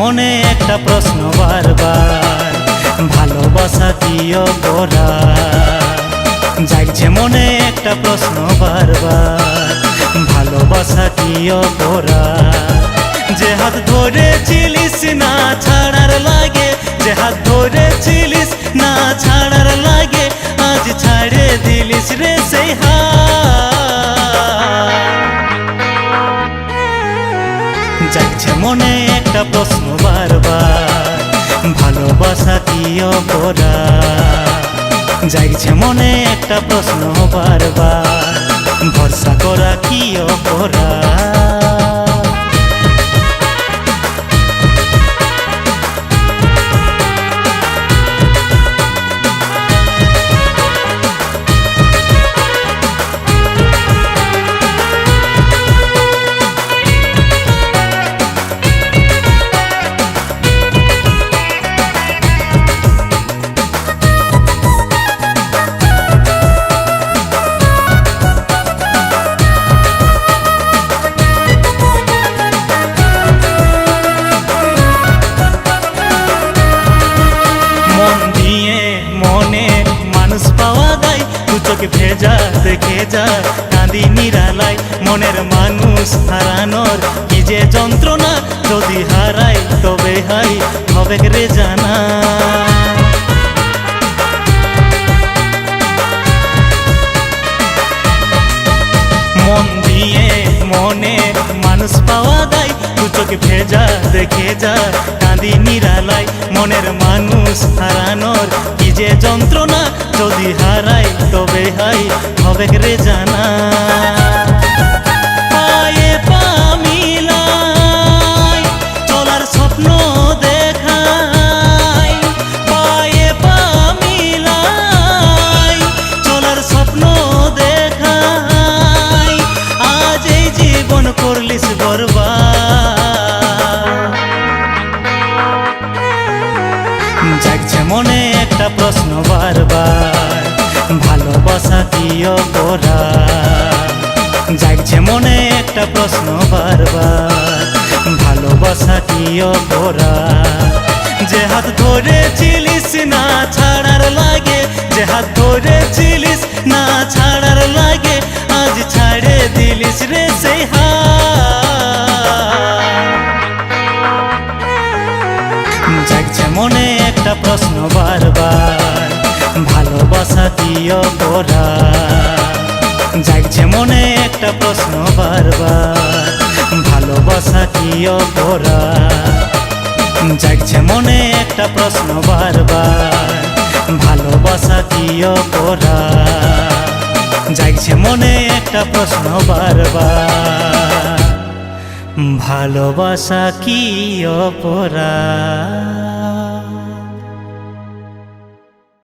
মনে একটা প্রশ্ন বারবার, ভালোবাসা কি অপরাধ? জাগছে মনে একটা প্রশ্ন বারবার, ভালোবাসা কি অপরাধ? যে হাত ধরেছিলিস না ছাড়ার লাগে, যে হাত ধরেছিলিস না ছাড়ার লাগে, আজ ছাড়ে দিলিস রে সেই হাত। জাগছে মনে একটা প্রশ্ন বারবার, ভালোবাসা কি অপরাধ? জাগছে মনে একটা প্রশ্ন বারবার, ভরসা করা কি অপরাধ? চোখে ভেজা দেখে যা কাঁদি নিরালাই, মনের মানুষ হারানোর কি যে যন্ত্রণা, যদি হারাই তবে হাই হবে রে জানা। মন দিয়ে মনে মানুষ পাওয়া যায়, দু চোখে ভেজা দেখে যা কাঁদি নিরালাই, মনের মানুষ হারানোর কি যে যন্ত্রণা, যদি হারাই তবে হাই হবে রে জানা। পায়ে পা মিলাই চলার স্বপ্ন দেখাই, পায়ে পা মিলাই চলার স্বপ্ন দেখাই, আজ এই জীবন করলিস বরবাদ। জাগছে মনে একটা প্রশ্ন বারবার, ভালোবাসা কি অপরাধ? জাগছে মনে একটা প্রশ্ন বারবার, ভালোবাসা কি অপরাধ? যে হাত ধরেছিলিস না ছাড়ার লাগে, যে হাত ধরেছিলিস না ছাড়ার লাগে, আজ ছাড়ে দিলিস রে সেই হাত। জাগছে মনে একটা প্রশ্ন বারবার, ভালোবাসা কি অপরাধ? জাগছে মনে একটা প্রশ্ন বারবার, ভালোবাসা কি অপরাধ? জাগছে মনে একটা প্রশ্ন বারবার, ভালোবাসা কি অপরাধ? জাগছে মনে একটা প্রশ্ন বারবার, ভালোবাসা কি অপরাধ?